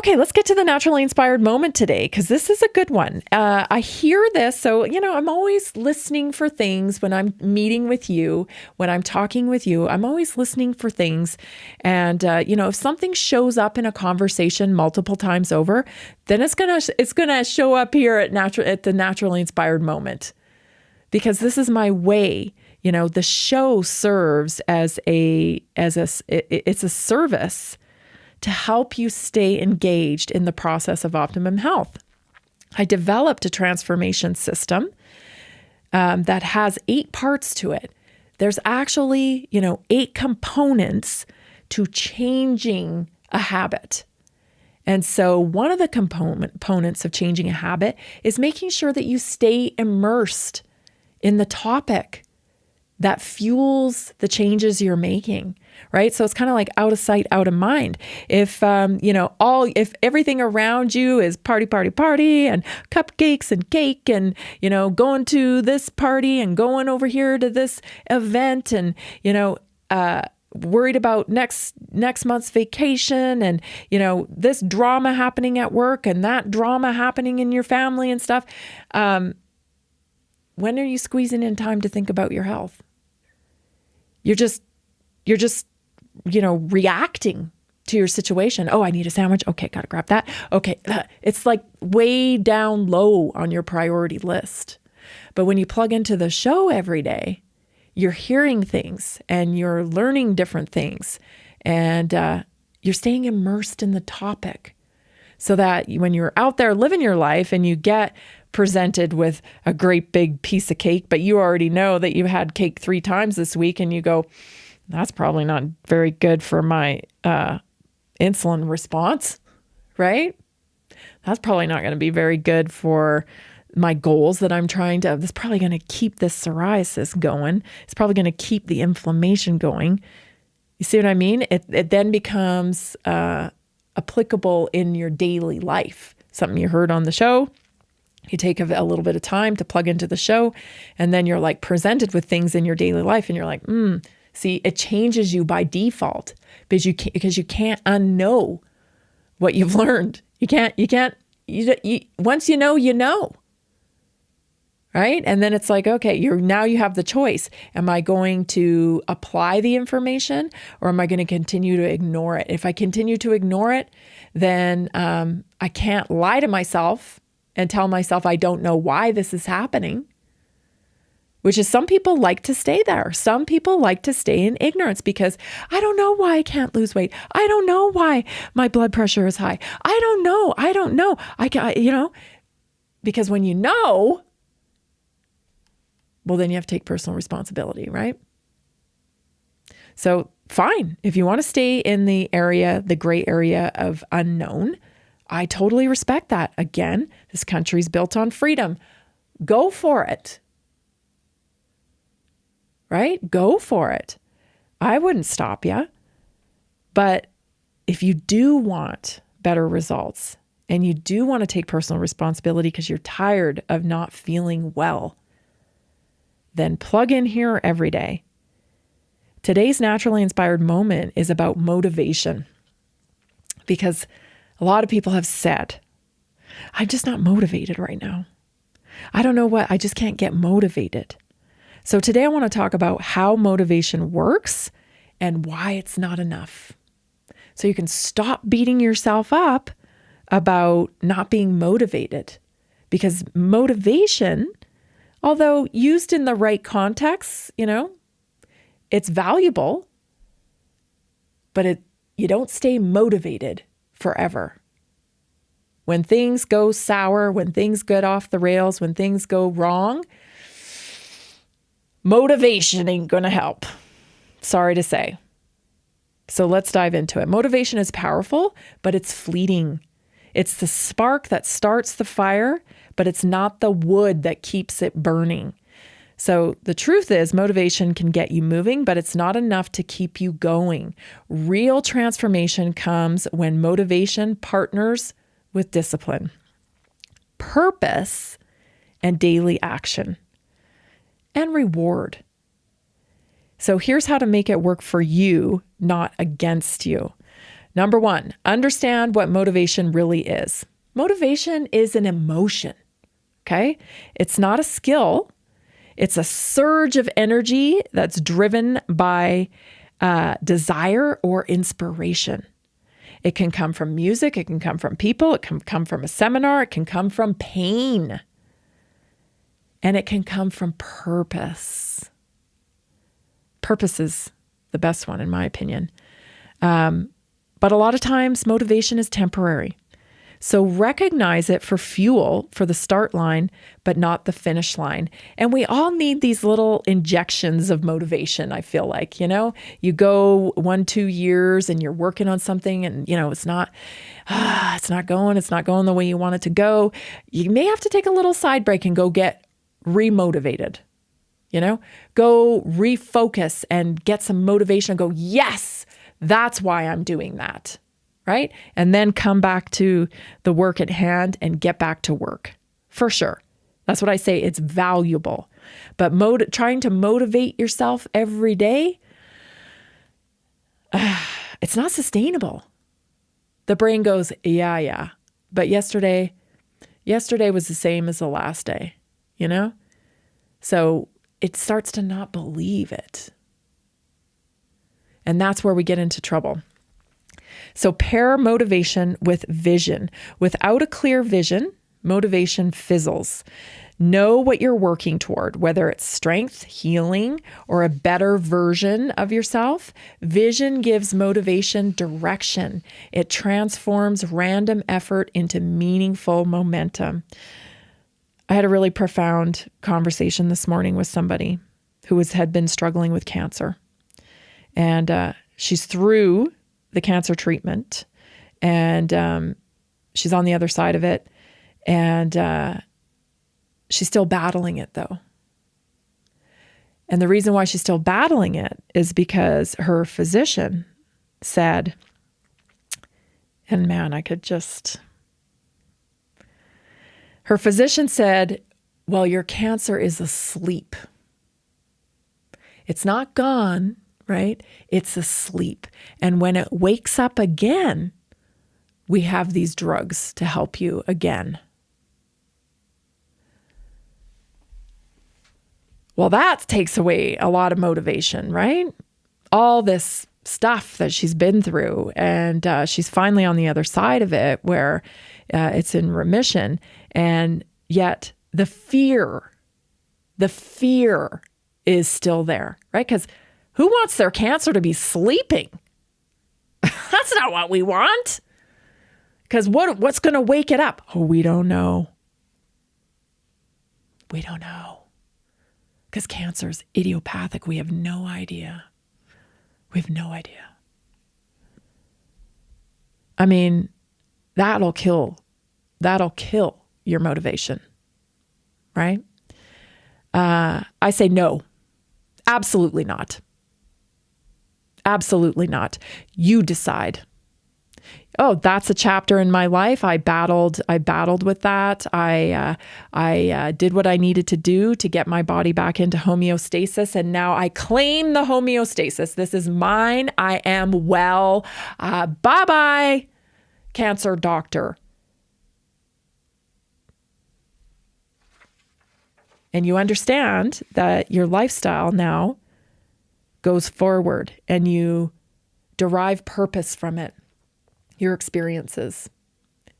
Okay, let's get to the naturally inspired moment today, because this is a good one. I hear this. So, I'm always listening for things when I'm meeting with you, when I'm talking with you. I'm always listening for things. And, if something shows up in a conversation multiple times over, then it's gonna show up here at the naturally inspired moment, because this is my way. The show serves it's a service to help you stay engaged in the process of optimum health. I developed a transformation system that has 8 parts to it. There's actually, 8 components to changing a habit. And so one of the components of changing a habit is making sure that you stay immersed in the topic that fuels the changes you're making, right? So it's kind of like out of sight, out of mind. If, if everything around you is party, and cupcakes and cake and, going to this party and going over here to this event and, worried about next month's vacation and, this drama happening at work and that drama happening in your family and stuff. When are you squeezing in time to think about your health? You're just, reacting to your situation. Oh, I need a sandwich. Okay, got to grab that. Okay. It's like way down low on your priority list. But when you plug into the show every day, you're hearing things and you're learning different things and you're staying immersed in the topic so that when you're out there living your life and you get presented with a great big piece of cake, but you already know that you had cake 3 times this week and you go, that's probably not very good for my insulin response, right? That's probably not going to be very good for my goals that I'm trying to, it's probably going to keep this psoriasis going. It's probably going to keep the inflammation going. You see what I mean? It then becomes applicable in your daily life. Something you heard on the show. You take a little bit of time to plug into the show, and then you're like presented with things in your daily life, and you're like, see, it changes you by default because you can't unknow what you've learned. Once you know, right? And then it's like, okay, now you have the choice. Am I going to apply the information or am I going to continue to ignore it? If I continue to ignore it, then I can't lie to myself and tell myself I don't know why this is happening, which is some people like to stay there. Some people like to stay in ignorance because I don't know why I can't lose weight. I don't know why my blood pressure is high. I don't know. Because when you know, well, then you have to take personal responsibility, right? So fine. If you want to stay in the gray area of unknown, I totally respect that. Again, this country's built on freedom. Go for it. Right? Go for it. I wouldn't stop you. But if you do want better results and you do want to take personal responsibility because you're tired of not feeling well, then plug in here every day. Today's naturally inspired moment is about motivation, because a lot of people have said, I'm just not motivated right now. I don't know what, I just can't get motivated. So today I want to talk about how motivation works and why it's not enough. So you can stop beating yourself up about not being motivated, because motivation, although used in the right context, it's valuable, but you don't stay motivated forever. When things go sour, when things get off the rails, when things go wrong, motivation ain't going to help. Sorry to say. So let's dive into it. Motivation is powerful, but it's fleeting. It's the spark that starts the fire, but it's not the wood that keeps it burning. So the truth is, motivation can get you moving, but it's not enough to keep you going. Real transformation comes when motivation partners with discipline, purpose, and daily action, and reward. So here's how to make it work for you, not against you. Number one, understand what motivation really is. Motivation is an emotion, okay? It's not a skill. It's a surge of energy that's driven by desire or inspiration. It can come from music. It can come from people. It can come from a seminar. It can come from pain. And it can come from purpose. Purpose is the best one, in my opinion. But a lot of times motivation is temporary. So recognize it for fuel for the start line, but not the finish line. And we all need these little injections of motivation, I feel like, you go 1-2 years and you're working on something and, it's not going the way you want it to go. You may have to take a little side break and go get remotivated, go refocus and get some motivation and go, yes, that's why I'm doing that. Right? And then come back to the work at hand and get back to work. For sure. That's what I say. It's valuable. But trying to motivate yourself every day, it's not sustainable. The brain goes, yeah. But yesterday was the same as the last day, So it starts to not believe it. And that's where we get into trouble. So pair motivation with vision. Without a clear vision, motivation fizzles. Know what you're working toward, whether it's strength, healing, or a better version of yourself. Vision gives motivation direction. It transforms random effort into meaningful momentum. I had a really profound conversation this morning with somebody who had been struggling with cancer. And she's through the cancer treatment and she's on the other side of it. And she's still battling it though. And the reason why she's still battling it is because her physician said, and man, her physician said, well, your cancer is asleep. It's not gone, right? It's asleep. And when it wakes up again, we have these drugs to help you again. Well, that takes away a lot of motivation, right? All this stuff that she's been through, and she's finally on the other side of it where it's in remission. And yet the fear is still there, right? Because who wants their cancer to be sleeping? That's not what we want. Because what's going to wake it up? Oh, we don't know. We don't know. Because cancer is idiopathic. We have no idea. We have no idea. I mean, that'll kill your motivation, right? I say no. Absolutely not. Absolutely not. You decide. Oh, that's a chapter in my life. I battled with that. I did what I needed to do to get my body back into homeostasis. And now I claim the homeostasis. This is mine. I am well. Bye-bye, cancer doctor. And you understand that your lifestyle now goes forward and you derive purpose from it. Your experiences,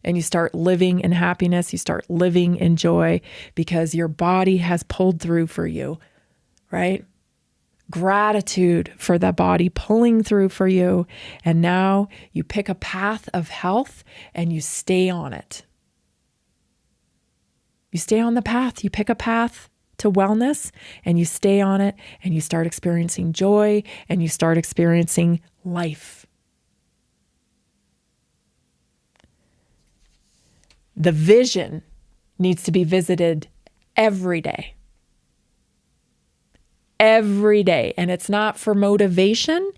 and you start living in happiness, you start living in joy because your body has pulled through for you, right? Gratitude for the body pulling through for you. And now you pick a path of health and you stay on it. You stay on the path, you pick a path to wellness and you stay on it and you start experiencing joy and you start experiencing life. The vision needs to be visited every day. Every day. And it's not for motivation.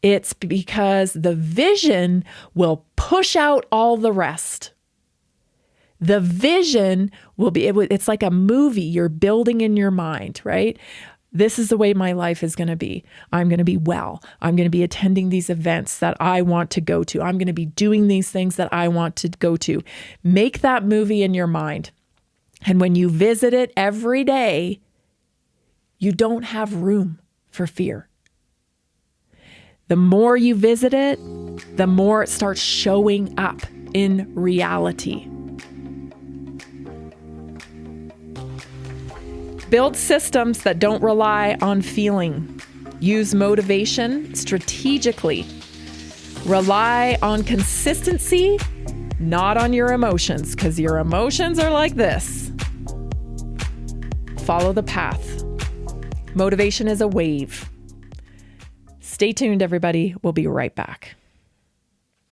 It's because the vision will push out all the rest. The vision will be, it's like a movie you're building in your mind, right? This is the way my life is going to be. I'm going to be well. I'm going to be attending these events that I want to go to. I'm going to be doing these things that I want to go to. Make that movie in your mind. And when you visit it every day, you don't have room for fear. The more you visit it, the more it starts showing up in reality. Build systems that don't rely on feeling. Use motivation strategically. Rely on consistency, not on your emotions, because your emotions are like this. Follow the path. Motivation is a wave. Stay tuned, everybody. We'll be right back.